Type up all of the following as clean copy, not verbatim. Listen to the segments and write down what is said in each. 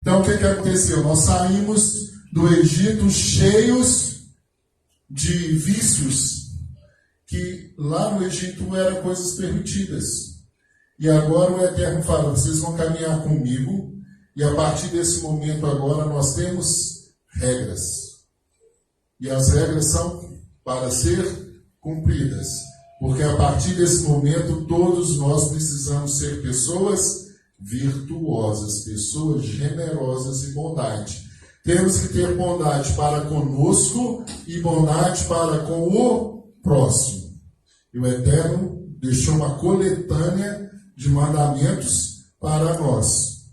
Então, o que aconteceu? Nós saímos do Egito cheios de vícios, que lá no Egito eram coisas permitidas. E agora o Eterno fala, vocês vão caminhar comigo, e a partir desse momento agora nós temos regras. E as regras são para ser cumpridas. Porque a partir desse momento todos nós precisamos ser pessoas virtuosas, pessoas generosas e bondade. Temos que ter bondade para conosco e bondade para com o próximo. E o Eterno deixou uma coletânea de mandamentos para nós.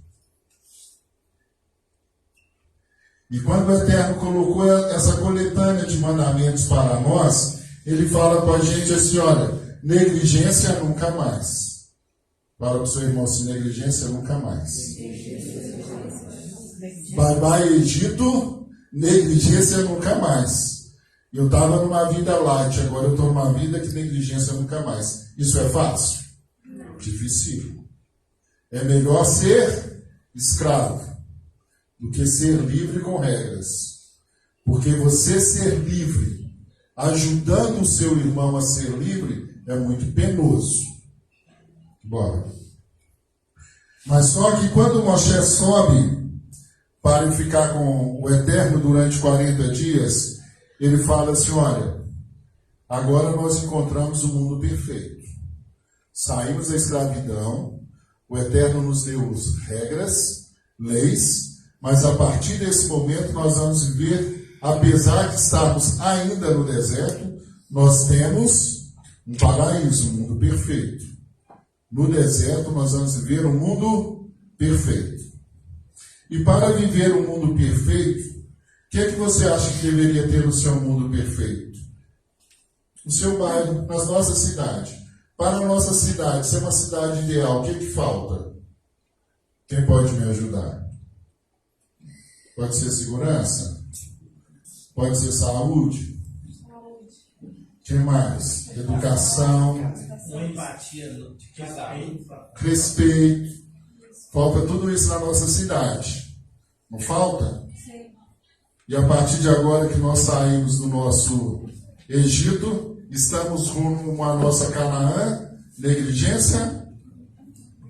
E quando o Eterno colocou essa coletânea de mandamentos para nós, ele fala com a gente assim, olha, negligência nunca mais. Fala para o seu irmão assim, negligência nunca mais. Bye bye Egito, negligência nunca mais. Eu estava numa vida light, agora eu estou numa vida que negligência nunca mais. Isso é fácil? Difícil. É melhor ser escravo do que ser livre com regras. Porque você ser livre, ajudando o seu irmão a ser livre, é muito penoso. Bora. Mas só que quando Moshe sobe para ficar com o Eterno durante 40 dias, ele fala assim, olha, agora nós encontramos o mundo perfeito. Saímos da escravidão, o Eterno nos deu regras, leis, mas a partir desse momento nós vamos viver, apesar de estarmos ainda no deserto, nós temos um paraíso, um mundo perfeito. No deserto nós vamos viver um mundo perfeito. E para viver um mundo perfeito, o que você acha que deveria ter no seu mundo perfeito? No seu bairro, na nossa cidade. Para a nossa cidade ser uma cidade ideal, o que falta? Quem pode me ajudar? Pode ser segurança? Pode ser saúde? O que mais? Educação. Respeito. Falta tudo isso na nossa cidade. Não falta? E a partir de agora que nós saímos do nosso Egito, estamos rumo à nossa Canaã, negligência?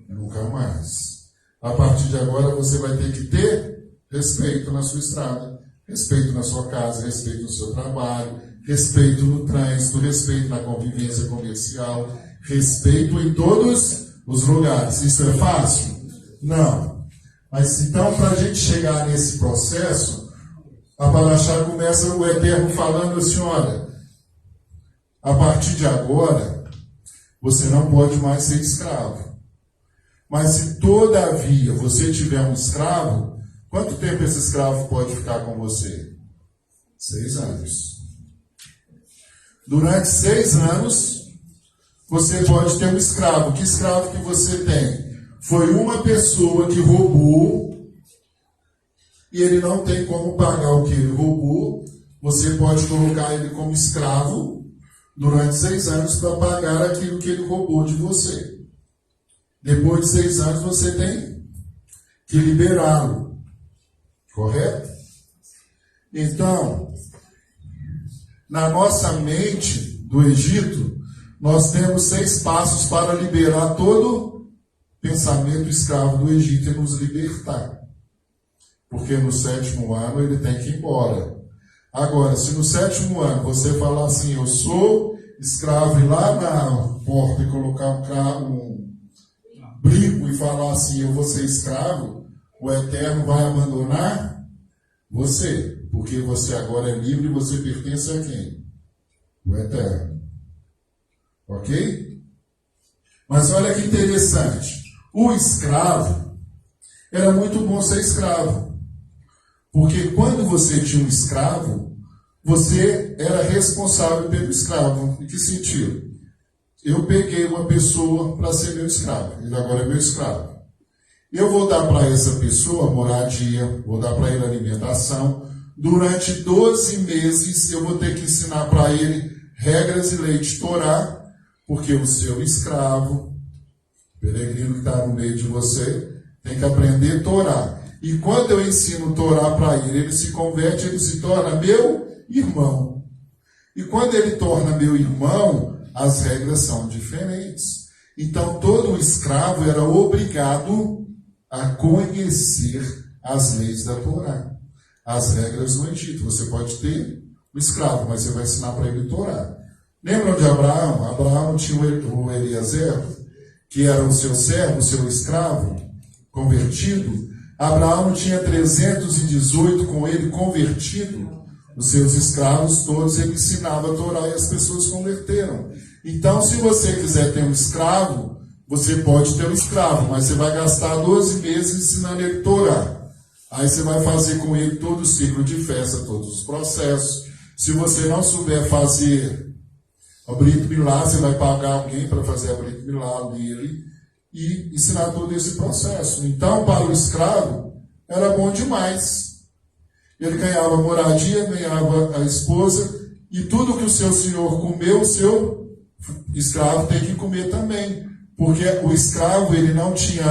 Nunca mais. A partir de agora você vai ter que ter respeito na sua estrada, respeito na sua casa, respeito no seu trabalho, respeito no trânsito, respeito na convivência comercial, respeito em todos os lugares. Isso é fácil? Não. Mas então, para a gente chegar nesse processo, a Paraxá começa o Eterno falando assim, olha, a partir de agora, você não pode mais ser escravo. Mas se todavia você tiver um escravo, quanto tempo esse escravo pode ficar com você? 6 anos. Durante 6 anos, você pode ter um escravo. Que escravo que você tem? Foi uma pessoa que roubou e ele não tem como pagar o que ele roubou. Você pode colocar ele como escravo durante 6 anos para pagar aquilo que ele roubou de você. Depois de 6 anos, você tem que liberá-lo. Correto? Então, na nossa mente do Egito, nós temos 6 passos para liberar todo pensamento escravo do Egito e nos libertar. Porque no 7º ano ele tem que ir embora. Agora, se no 7º ano você falar assim, eu sou escravo, ir lá na porta e colocar um brinco e falar assim, eu vou ser escravo, o Eterno vai abandonar você. Porque você agora é livre e você pertence a quem? O Eterno. Ok? Mas olha que interessante. O escravo, era muito bom ser escravo. Porque quando você tinha um escravo, você era responsável pelo escravo. Em que sentido? Eu peguei uma pessoa para ser meu escravo. Ele agora é meu escravo. Eu vou dar para essa pessoa moradia, vou dar para ele alimentação. Durante 12 meses eu vou ter que ensinar para ele regras e leis de Torá, porque o seu escravo, peregrino que está no meio de você, tem que aprender Torá. E quando eu ensino Torá para ele se converte, ele se torna meu irmão. E quando ele torna meu irmão, as regras são diferentes. Então, todo escravo era obrigado a conhecer as leis da Torá, as regras do Egito. Você pode ter o escravo, mas você vai ensinar para ele Torá. Lembram de Abraão? Abraão tinha o Eliezer, que era o seu servo, o seu escravo, convertido. Abraão tinha 318 com ele convertido. Os seus escravos todos, ele ensinava a Torá e as pessoas converteram. Então, se você quiser ter um escravo, você pode ter um escravo, mas você vai gastar 12 meses ensinando ele Torá. Aí você vai fazer com ele todo o ciclo de festa, todos os processos. Se você não souber fazer a Brit Milá, você vai pagar alguém para fazer a Brit Milá dele e ensinar todo esse processo. Então, para o escravo, era bom demais. Ele ganhava moradia, ganhava a esposa, e tudo que o seu senhor comeu, o seu escravo tem que comer também. Porque o escravo, ele não tinha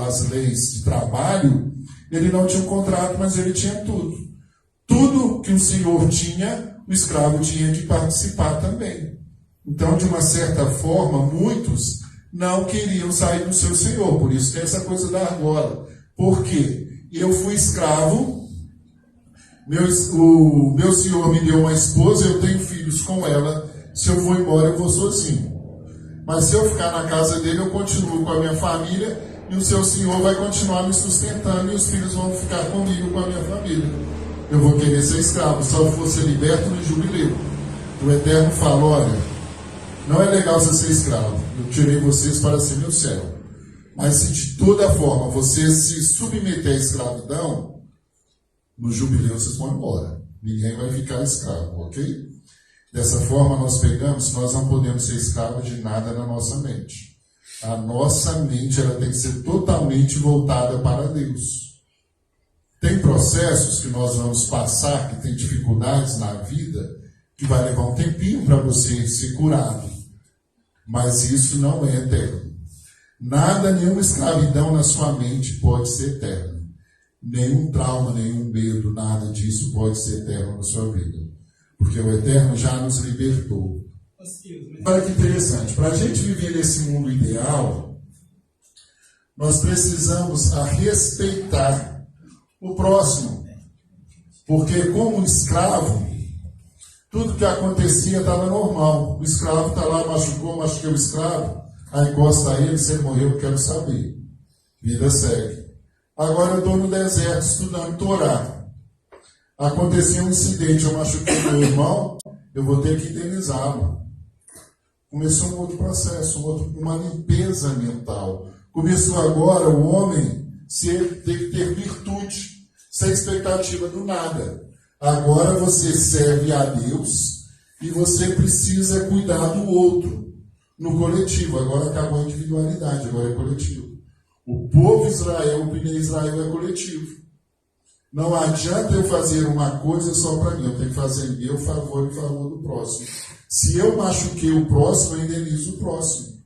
as leis de trabalho, ele não tinha um contrato, mas ele tinha tudo. Tudo que o senhor tinha, o escravo tinha que participar também. Então, de uma certa forma, muitos não queriam sair do seu senhor. Por isso tem essa coisa da argola. Por quê? Eu fui escravo, o meu senhor me deu uma esposa, eu tenho filhos com ela, se eu for embora eu vou sozinho. Mas se eu ficar na casa dele, eu continuo com a minha família, e o seu senhor vai continuar me sustentando, e os filhos vão ficar comigo, com a minha família. Eu vou querer ser escravo, só eu for ser liberto no jubileu. O Eterno fala, olha, não é legal você ser escravo, eu tirei vocês para ser meu servo. Mas se de toda forma você se submeter à escravidão, no jubileu vocês vão embora. Ninguém vai ficar escravo, ok? Dessa forma nós pegamos, nós não podemos ser escravos de nada na nossa mente. A nossa mente ela tem que ser totalmente voltada para Deus. Tem processos que nós vamos passar, que tem dificuldades na vida, que vai levar um tempinho para você ser curado. Mas isso não é eterno. Nada, nenhuma escravidão na sua mente pode ser eterna. Nenhum trauma, nenhum medo, nada disso pode ser eterno na sua vida. Porque o Eterno já nos libertou. Olha que interessante. Para a gente viver nesse mundo ideal, nós precisamos respeitar o próximo. Porque como escravo, tudo que acontecia estava normal. O escravo está lá, machuquei o escravo, aí encosta a ele, se ele morreu, eu quero saber. Vida segue. Agora eu estou no deserto estudando Torá. Aconteceu um incidente, eu machuquei meu irmão, eu vou ter que indenizá-lo. Começou um outro processo, uma limpeza mental. Começou agora o homem ter que ter virtude, sem expectativa do nada. Agora você serve a Deus e você precisa cuidar do outro no coletivo. Agora acabou a individualidade, agora é coletivo. O povo Israel, o Bnei Israel é coletivo. Não adianta eu fazer uma coisa só para mim, eu tenho que fazer em meu favor e em favor do próximo. Se eu machuquei o próximo, eu indenizo o próximo.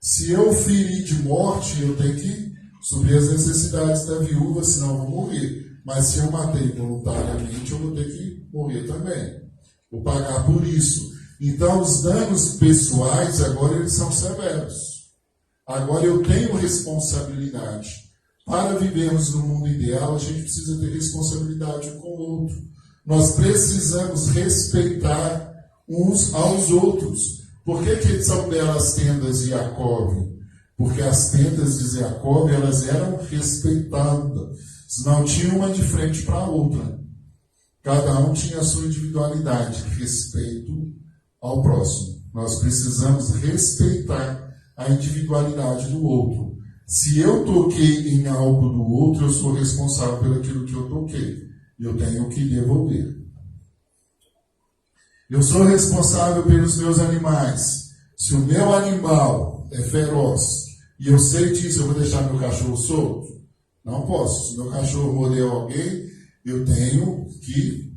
Se eu feri de morte, eu tenho que suprir as necessidades da viúva, senão eu vou morrer. Mas se eu matei voluntariamente, eu vou ter que morrer também. Vou pagar por isso. Então, os danos pessoais, agora eles são severos. Agora eu tenho responsabilidade. Para vivermos no mundo ideal, a gente precisa ter responsabilidade um com o outro. Nós precisamos respeitar uns aos outros. Por que são belas tendas de Jacó? Porque as tendas de Jacó, elas eram respeitadas. Não tinha uma de frente para a outra. Cada um tinha a sua individualidade, respeito ao próximo. Nós precisamos respeitar a individualidade do outro. Se eu toquei em algo do outro, eu sou responsável pelo aquilo que eu toquei. Eu tenho que devolver. Eu sou responsável pelos meus animais. Se o meu animal é feroz e eu sei disso, eu vou deixar meu cachorro solto? Não posso. Se meu cachorro morder alguém, eu tenho que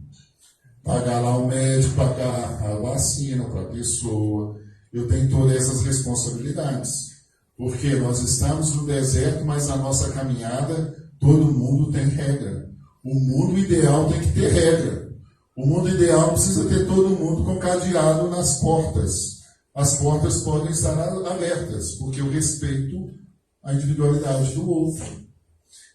pagar lá o médico, pagar a vacina para a pessoa. Eu tenho todas essas responsabilidades. Porque nós estamos no deserto, mas na nossa caminhada Todo mundo tem regra. O mundo ideal tem que ter regra. O mundo ideal precisa ter todo mundo com cadeado nas portas. As portas podem estar abertas, porque eu respeito a individualidade do outro.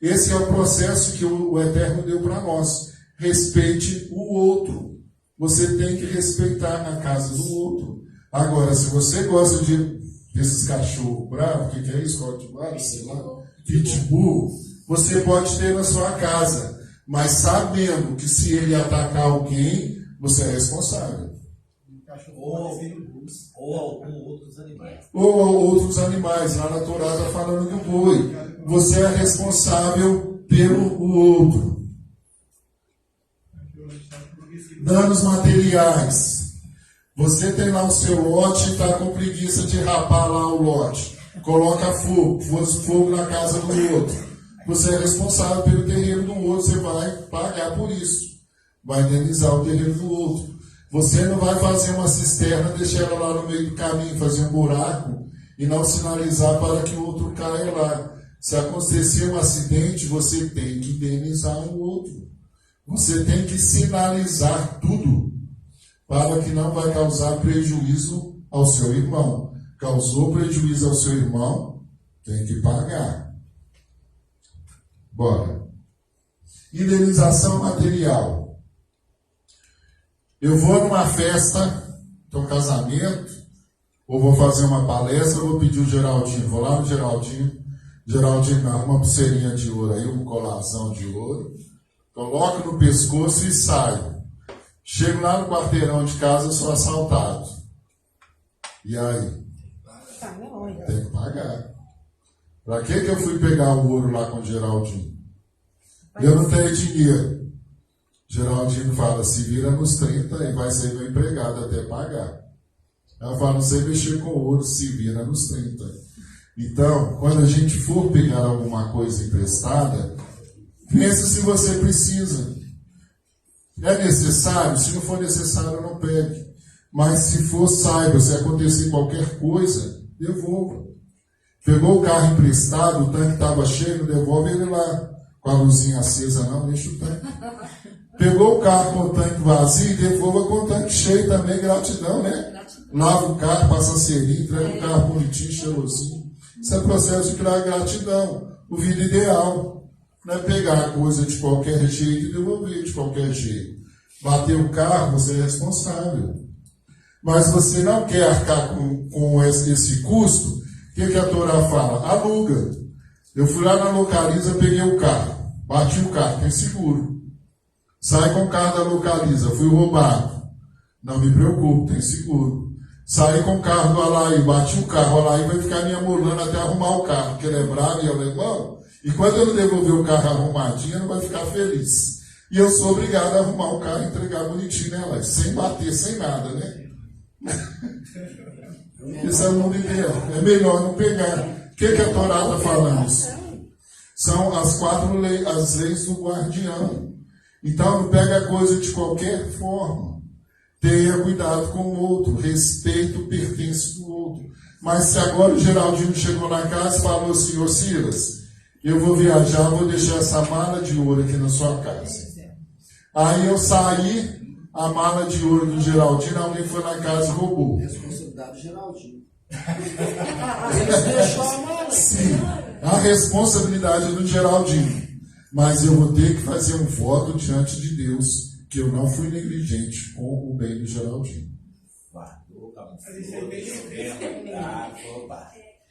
Esse é o processo que o Eterno deu para nós. Respeite o outro. Você tem que respeitar a casa do outro. Agora, se você gosta desses cachorros bravos, o que é isso? Código, sei lá, pitbull, você pode ter na sua casa, mas sabendo que se ele atacar alguém, você é responsável. Ou outros animais. Ou outros animais. Lá na Torá está falando do boi. Você é responsável pelo outro. Danos materiais. Você tem lá o seu lote e está com preguiça de rapar lá o lote. Coloca fogo na casa do outro. Você é responsável pelo terreno do outro. Você vai pagar por isso. Vai indenizar o terreno do outro. Você não vai fazer uma cisterna, deixar ela lá no meio do caminho, fazer um buraco e não sinalizar para que o outro caia lá. Se acontecer um acidente, você tem que indenizar o outro. Você tem que sinalizar tudo para que não vai causar prejuízo ao seu irmão. Causou prejuízo ao seu irmão, tem que pagar. Bora. Indenização material. Eu vou numa festa, um casamento, ou vou fazer uma palestra, vou pedir o Geraldinho, vou lá no Geraldinho me arruma uma pulseirinha de ouro aí, um colarzão de ouro, coloco no pescoço e saio. Chego lá no quarteirão de casa, sou assaltado. E aí? Tem que pagar. Para que eu fui pegar o ouro lá com o Geraldinho? Eu não tenho dinheiro. Geraldinho fala, se vira nos 30 e vai ser meu empregado até pagar. Ela fala, não sei mexer com ouro, se vira nos 30. Então, quando a gente for pegar alguma coisa emprestada, pense se você precisa. É necessário? Se não for necessário, não pegue. Mas se for, saiba, se acontecer qualquer coisa, devolva. Pegou o carro emprestado, o tanque estava cheio, devolve ele lá. Com a luzinha acesa, não, deixa o tanque. Pegou o carro com o tanque vazio, devolva com o tanque cheio também, gratidão, né? Lava o carro, passa a seringa, entrega o carro bonitinho, cheirosinho. Isso é processo de criar gratidão. O vida ideal. Não é pegar a coisa de qualquer jeito e devolver de qualquer jeito. Bater o carro, você é responsável. Mas você não quer arcar com esse custo, o que a Torá fala? Aluga. Eu fui lá na Localiza, peguei o carro. Bati o carro, tem seguro. Sai com o carro da Localiza, fui roubado. Não me preocupo, tem seguro. Saí com o carro do Alaí, bati o carro, o Alaí vai ficar me amolando até arrumar o carro, porque ele é bravo e eu alemão. E quando eu devolver o carro arrumadinho, não vai ficar feliz. E eu sou obrigado a arrumar o carro e entregar bonitinho nela, sem bater, sem nada, né? Esse é o mundo ideal. É melhor não pegar. O que a Torá está falando? São as 4 leis, as leis do guardião. Então, não pega a coisa de qualquer forma. Tenha cuidado com o outro. Respeito pertence do outro. Mas se agora o Geraldinho chegou na casa e falou assim, ô Silas, eu vou viajar, vou deixar essa mala de ouro aqui na sua casa. Aí eu saí, a mala de ouro do Geraldinho, alguém foi na casa e roubou. Responsabilidade do Geraldinho. Sim, a responsabilidade é do Geraldinho. Mas eu vou ter que fazer um voto diante de Deus que eu não fui negligente com o bem do Geraldinho.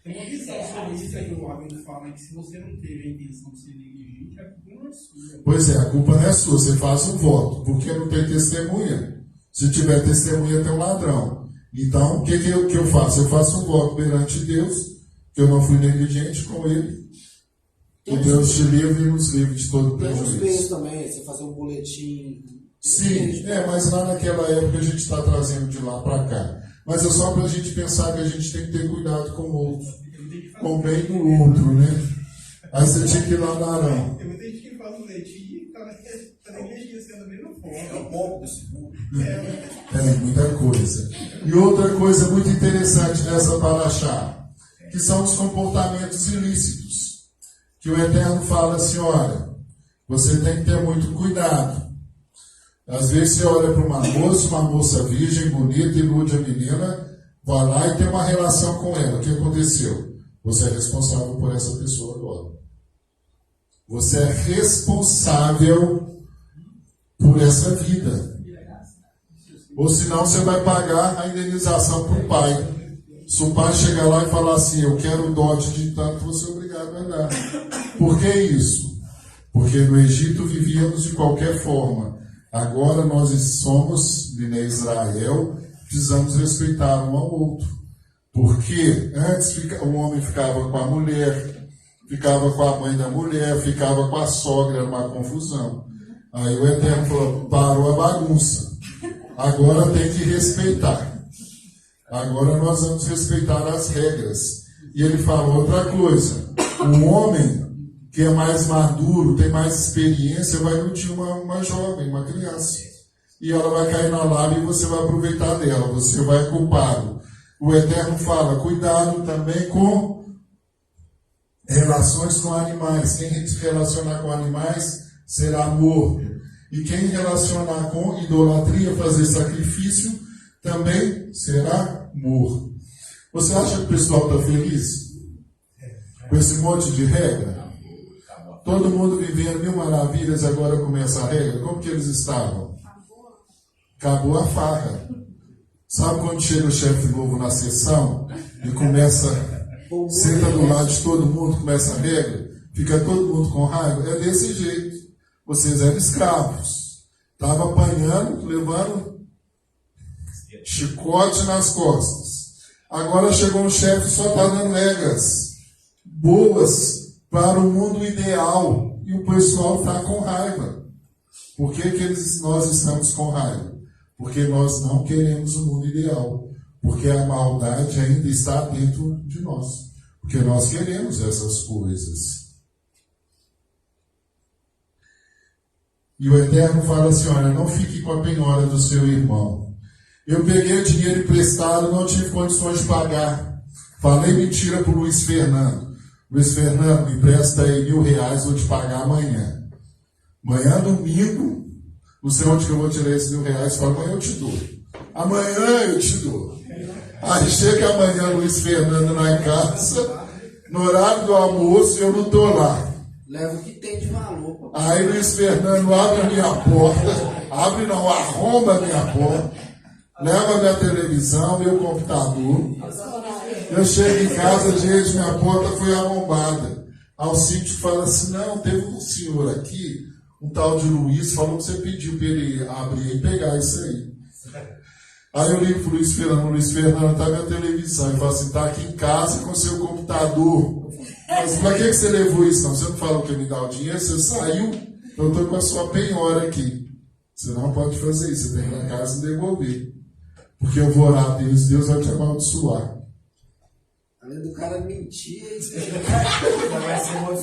Tem uma visão sobre isso aí, o Abel fala que se você não teve a intenção de ser negligente, a culpa não é sua. Pois é, a culpa não é sua, você faz um voto, porque não tem testemunha. Se tiver testemunha, tem um ladrão. Então, o que eu faço? Eu faço um voto perante Deus, que eu não fui negligente com ele. Que Deus te livre e nos livre de todo prejuízo. Tem uns meios também, você fazer um boletim. Sim, mas lá naquela época a gente está trazendo de lá para cá. Mas é só para a gente pensar que a gente tem que ter cuidado com o outro, com o bem do outro, né? Aí você tinha que ir lá na Arão. Tem muita gente que faz um leitinho e está negligenciando da mesma forma. É um pouco desse mundo. É, muita coisa. E outra coisa muito interessante nessa paraxá, que são os comportamentos ilícitos. que o Eterno fala assim, olha, você tem que ter muito cuidado. Às vezes você olha para uma moça virgem, bonita, ilude a menina, vai lá e tem uma relação com ela. O que aconteceu? Você é responsável por essa pessoa agora. Você é responsável por essa vida. Ou senão você vai pagar a indenização para o pai. Se o pai chegar lá e falar assim, eu quero o dote de tanto, você é obrigado a dar. Por que isso? Porque no Egito vivíamos de qualquer forma. Agora nós somos, de Israel, precisamos respeitar um ao outro. Porque antes o homem ficava com a mulher, ficava com a mãe da mulher, ficava com a sogra, era uma confusão. Aí o Eterno falou, parou a bagunça. Agora tem que respeitar. Agora nós vamos respeitar as regras. E ele falou outra coisa. O homem que é mais maduro, tem mais experiência, vai iludir uma jovem, uma criança. E ela vai cair na lábia e você vai aproveitar dela. Você vai culpá-lo. O Eterno fala, cuidado também com relações com animais. Quem se relacionar com animais será morto. E quem relacionar com idolatria, fazer sacrifício, também será morto. Você acha que o pessoal está feliz? Com esse monte de regra? Todo mundo vivendo mil maravilhas, agora começa a regra. Como que eles estavam? Acabou a farra. Sabe quando chega o chefe novo na sessão e começa, senta do lado de todo mundo, começa a regra, fica todo mundo com raiva? É desse jeito. Vocês eram escravos. Estavam apanhando, levando chicote nas costas. Agora chegou um chefe e só está dando regras boas para o mundo ideal. E o pessoal está com raiva. Por que nós estamos com raiva? Porque nós não queremos o mundo ideal. Porque a maldade ainda está dentro de nós. Porque nós queremos essas coisas. E o Eterno fala assim, olha, não fique com a penhora do seu irmão. Eu peguei o dinheiro emprestado, não tive condições de pagar. Falei mentira para o Luiz Fernando. Luiz Fernando, me empresta aí R$1.000, vou te pagar amanhã. Amanhã, domingo, não sei onde que eu vou tirar esses R$1.000, fala, amanhã eu te dou. Amanhã eu te dou. Aí chega amanhã Luiz Fernando na casa, no horário do almoço, eu não estou lá. Leva o que tem de valor, pô. Aí Luiz Fernando abre a minha porta, arromba a minha porta, leva a minha televisão, meu computador. Eu chego em casa, gente, minha porta foi arrombada. Aí o síndico fala assim, não, teve um senhor aqui, um tal de Luiz, falou que você pediu para ele abrir e pegar isso aí. Aí eu ligo para o Luiz Fernando, tá minha televisão. Ele fala assim, tá aqui em casa com seu computador. Mas para que você levou isso? Não, você não falou que ia me dar o dinheiro, você saiu, então eu estou com a sua penhora aqui. Você não pode fazer isso, você tem que ir na casa e devolver. Porque eu vou orar a Deus, Deus vai te amaldiçoar. Além do cara mentir,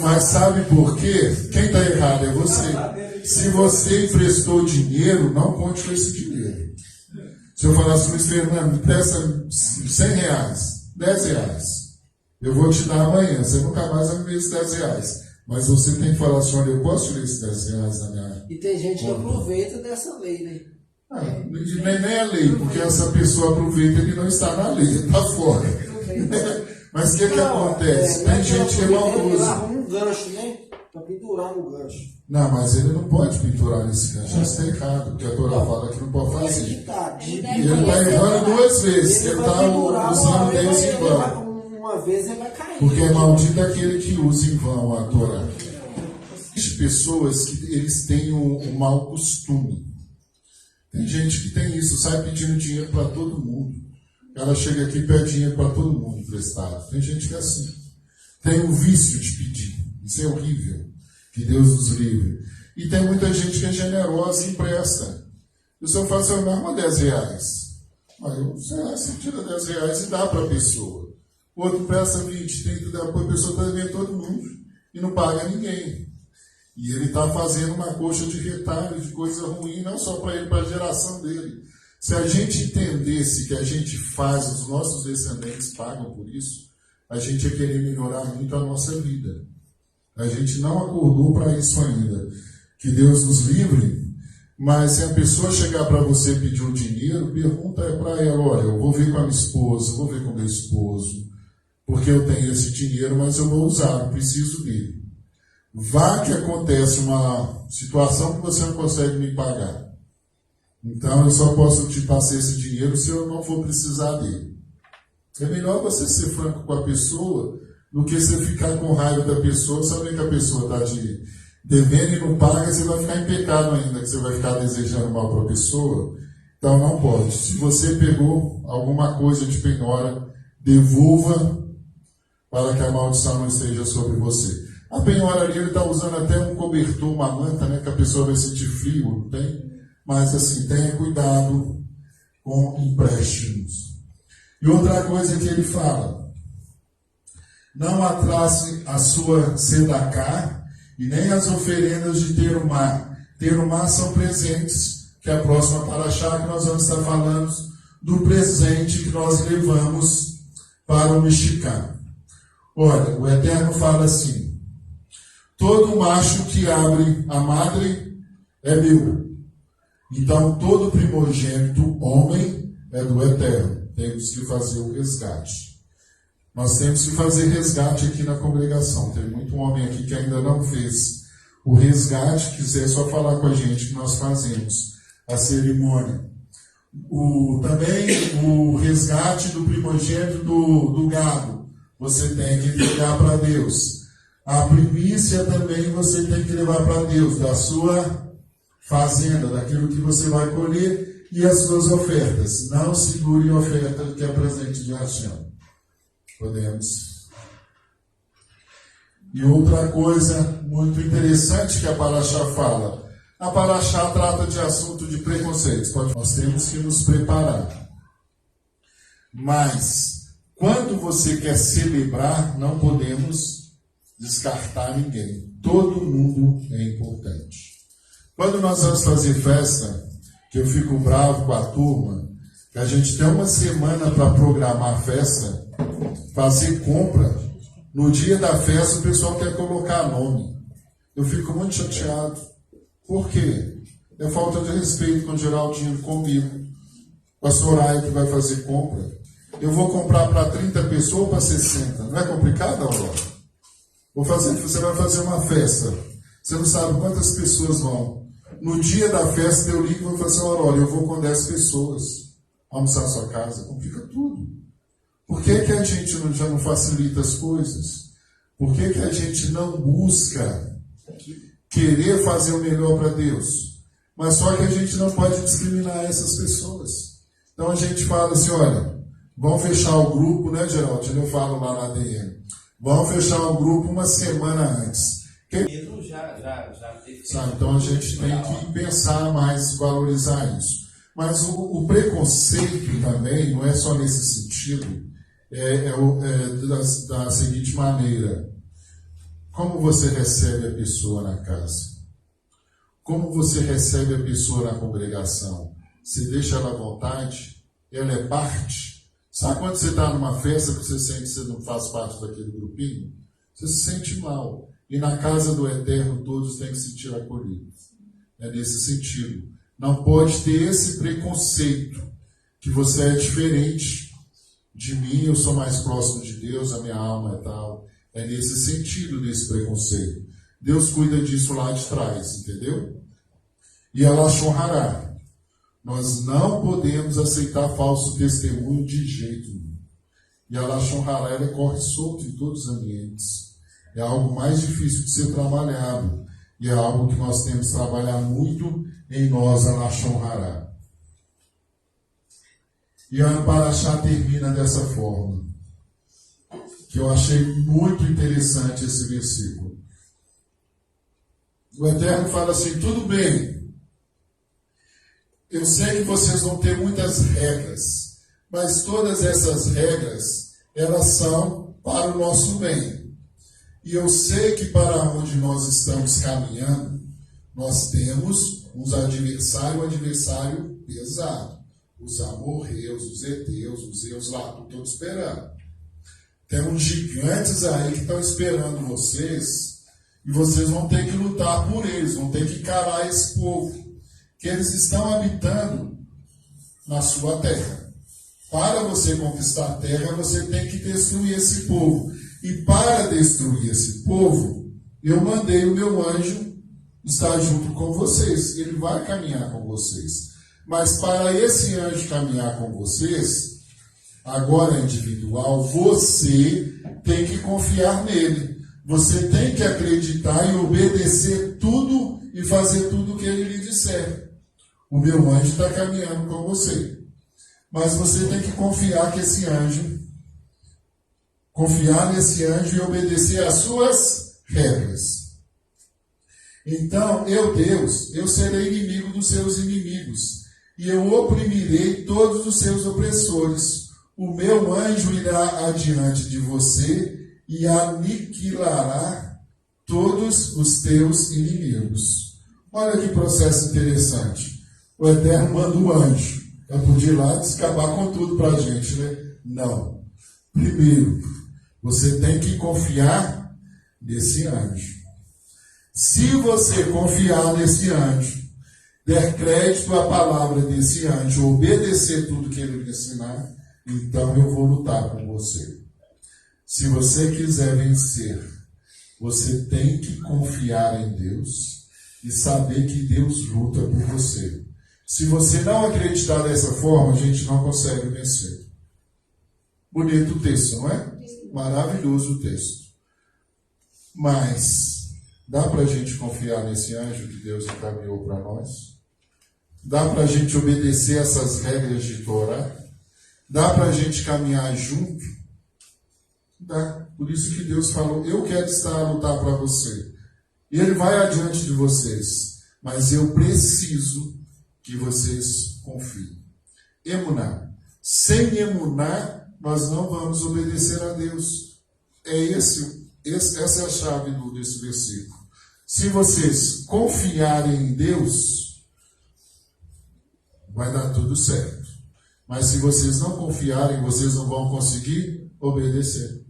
Mas sabe por quê? Quem está errado é você. Se você emprestou dinheiro, não conte com esse dinheiro. Se eu falar assim, Luiz Fernando, me presta R$100, R$10, eu vou te dar amanhã, você nunca mais vai me ver esses R$10. Mas você tem que falar assim, olha, eu posso tirar esses R$10 da minha... E tem gente que aproveita dessa lei, né? Nem a lei, porque essa pessoa aproveita que não está na lei, está fora. Mas o que acontece? Tem gente que é maldoso. Ele arruma um gancho, né? Para pendurar no gancho. Não, mas ele não pode pinturar nesse gancho. Isso está errado, porque a Torá fala que não pode fazer. E ele está errando duas vezes. Ele está usando Deus em vão. Uma vez ele vai cair. Porque é maldito aquele que usa em vão a Torá. Existem pessoas que eles têm um mau costume. Tem gente que tem isso, sai pedindo dinheiro para todo mundo. O cara chega aqui e pede dinheiro para todo mundo emprestado. Tem gente que é assim. Tem um vício de pedir. Isso é horrível. Que Deus nos livre. E tem muita gente que é generosa e empresta. E o senhor fala assim, eu arruma R$10. Mas você tira R$10 e dá para a pessoa. O outro empresta 20, 30, dá para a pessoa está devendo todo mundo. E não paga ninguém. E ele está fazendo uma coxa de retalho, de coisa ruim, não só para ele, para a geração dele. Se a gente entendesse que a gente faz, os nossos descendentes pagam por isso, a gente ia querer melhorar muito a nossa vida. A gente não acordou para isso ainda. Que Deus nos livre, mas se a pessoa chegar para você pedir um dinheiro, pergunta para ela, olha, eu vou ver com a minha esposa, vou ver com o meu esposo, porque eu tenho esse dinheiro, mas eu vou usar, eu preciso dele. Vá que acontece uma situação que você não consegue me pagar. Então eu só posso te passar esse dinheiro se eu não for precisar dele. É melhor você ser franco com a pessoa do que você ficar com raiva da pessoa, sabendo que a pessoa está te devendo e não paga, você vai ficar em pecado ainda, que você vai ficar desejando mal para a pessoa. Então não pode. Se você pegou alguma coisa de penhora, devolva para que a maldição não esteja sobre você. A penhora ali, ele está usando até um cobertor, uma manta, né, que a pessoa vai sentir frio, não tem? Mas assim, tenha cuidado com empréstimos. E outra coisa que ele fala, não atrasse a sua sedacá e nem as oferendas de terumá. Terumá são presentes, que é a próxima paraxá que nós vamos estar falando do presente que nós levamos para o mexicano. Olha, o Eterno fala assim, todo macho que abre a madre é meu. Então, todo primogênito homem é do Eterno. Temos que fazer o resgate. Nós temos que fazer resgate aqui na congregação. Tem muito homem aqui que ainda não fez o resgate. Quiser só falar com a gente que nós fazemos a cerimônia. Também o resgate do primogênito do gado. Você tem que entregar para Deus. A primícia também você tem que levar para Deus, da sua fazenda, daquilo que você vai colher e as suas ofertas. Não segure oferta que é presente de Hashem. Podemos. E outra coisa muito interessante que a Paraxá fala. A Paraxá trata de assunto de preconceitos. Nós temos que nos preparar. Mas, quando você quer celebrar, não podemos descartar ninguém. Todo mundo é importante. Quando nós vamos fazer festa, que eu fico bravo com a turma, que a gente tem uma semana para programar a festa, fazer compra, no dia da festa o pessoal quer colocar nome. Eu fico muito chateado. Por quê? É falta de respeito com o Geraldinho, comigo, com a Soraya que vai fazer compra. Eu vou comprar para 30 pessoas ou para 60? Não é complicado, Aurora? Você vai fazer uma festa. Você não sabe quantas pessoas vão. No dia da festa eu ligo e vou falar assim, Aurora, eu vou com 10 pessoas almoçar na sua casa. Complica tudo. Por que a gente já não facilita as coisas? Por que a gente não busca querer fazer o melhor para Deus? Mas só que a gente não pode discriminar essas pessoas. Então a gente fala assim, olha, vão fechar o grupo, né, Geraldo? Eu falo lá na ADM. Vão fechar o grupo uma semana antes. Pedro já teve. Sabe? Então a gente tem que pensar mais, valorizar isso. Mas o preconceito também não é só nesse sentido. Da seguinte maneira. Como você recebe a pessoa na casa? Como você recebe a pessoa na congregação? Você deixa ela à vontade? Ela é parte? Sabe quando você está numa festa que você sente que você não faz parte daquele grupinho? Você se sente mal. E na casa do Eterno todos têm que se sentir acolhidos. É nesse sentido. Não pode ter esse preconceito que você é diferente de mim, eu sou mais próximo de Deus, a minha alma é tal. É nesse sentido desse preconceito. Deus cuida disso lá de trás, entendeu? E ela chorrará. Nós não podemos aceitar falso testemunho de jeito nenhum. E a Lashon Hará, ela corre solto em todos os ambientes. É algo mais difícil de ser trabalhado. E é algo que nós temos que trabalhar muito em nós, a Lashon Hará. E a Paraxá termina dessa forma. Que eu achei muito interessante esse versículo. O Eterno fala assim, tudo bem. Eu sei que vocês vão ter muitas regras, mas todas essas regras, elas são para o nosso bem. E eu sei que para onde nós estamos caminhando, nós temos um adversário pesado. Os amorreus, os heteus, os eus lá, todos esperando. Tem uns gigantes aí que estão esperando vocês E vocês vão ter que lutar por eles, vão ter que calar esse povo, que eles estão habitando na sua terra. Para você conquistar a terra, você tem que destruir esse povo. E para destruir esse povo, eu mandei o meu anjo estar junto com vocês. Ele vai caminhar com vocês. Mas para esse anjo caminhar com vocês, agora individual, você tem que confiar nele. Você tem que acreditar e obedecer tudo e fazer tudo o que ele lhe disser. O meu anjo está caminhando com você. Mas você tem que confiar nesse anjo e obedecer às suas regras. Então, Deus, eu serei inimigo dos seus inimigos, e eu oprimirei todos os seus opressores. O meu anjo irá adiante de você e aniquilará todos os teus inimigos. Olha que processo interessante. O Eterno manda um anjo. Eu podia ir lá escapar com tudo para a gente, né? Não. Primeiro, você tem que confiar nesse anjo. Se você confiar nesse anjo, der crédito à palavra desse anjo, obedecer tudo que ele lhe ensinar, então eu vou lutar com você. Se você quiser vencer, você tem que confiar em Deus e saber que Deus luta por você. Se você não acreditar dessa forma, a gente não consegue vencer. Bonito o texto, não é? Maravilhoso o texto. Mas dá para a gente confiar nesse anjo que Deus encaminhou para nós? Dá para a gente obedecer essas regras de Torá? Dá para a gente caminhar junto? Dá. Por isso que Deus falou, eu quero estar a lutar para você. E Ele vai adiante de vocês. Mas eu preciso que vocês confiem. Emuná. Sem emuná, nós não vamos obedecer a Deus. Essa é a chave desse versículo. Se vocês confiarem em Deus, vai dar tudo certo. Mas se vocês não confiarem, vocês não vão conseguir obedecer.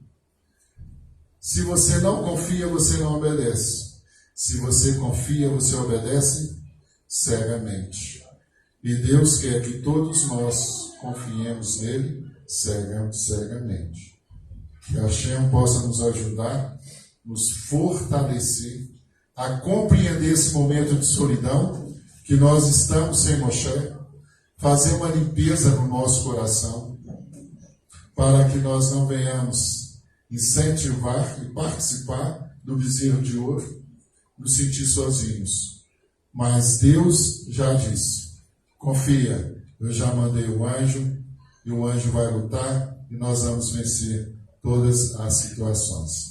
Se você não confia, você não obedece. Se você confia, você obedece cegamente. E Deus quer que todos nós confiemos nele cegamente. Que a Hashem possa nos ajudar, nos fortalecer, a compreender esse momento de solidão que nós estamos sem Moshe, fazer uma limpeza no nosso coração, para que nós não venhamos incentivar e participar do bezerro de ouro, nos sentir sozinhos. Mas Deus já disse, confia, eu já mandei o anjo, e o anjo vai lutar, e nós vamos vencer todas as situações.